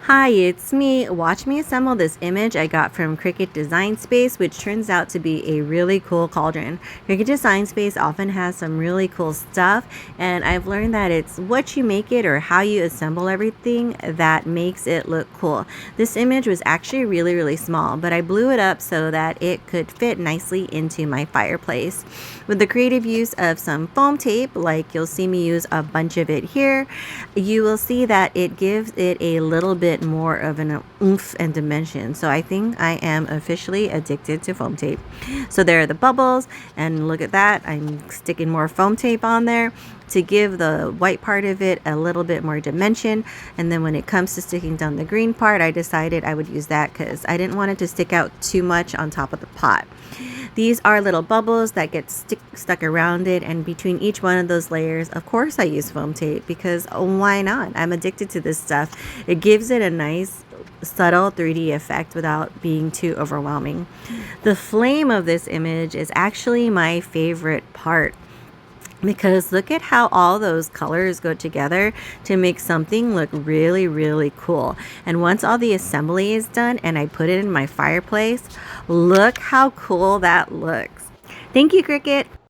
Hi, it's me. Watch me assemble this image I got from Cricut Design Space, which turns out to be a really cool cauldron. Cricut Design Space often has some really cool stuff, and I've learned that it's what you make it or how you assemble everything that makes it look cool. This image was actually really small, but I blew it up so that it could fit nicely into my fireplace. With the creative use of some foam tape, like you'll see me use a bunch of it here, you will see that it gives it a little bit more of an oomph and dimension. So I think I am officially addicted to foam tape. So there are the bubbles, and look at that, I'm sticking more foam tape on there to give the white part of it a little bit more dimension. And then when it comes to sticking down the green part, I decided I would use that because I didn't want it to stick out too much on top of the pot. These are little bubbles that get stuck around it, and between each one of those layers, of course I use foam tape because why not? I'm addicted to this stuff. It gives it a nice subtle 3D effect without being too overwhelming. The flame of this image is actually my favorite part, because look at how all those colors go together to make something look really cool. And once all the assembly is done and I put it in my fireplace, look how cool that looks. Thank you, Cricut.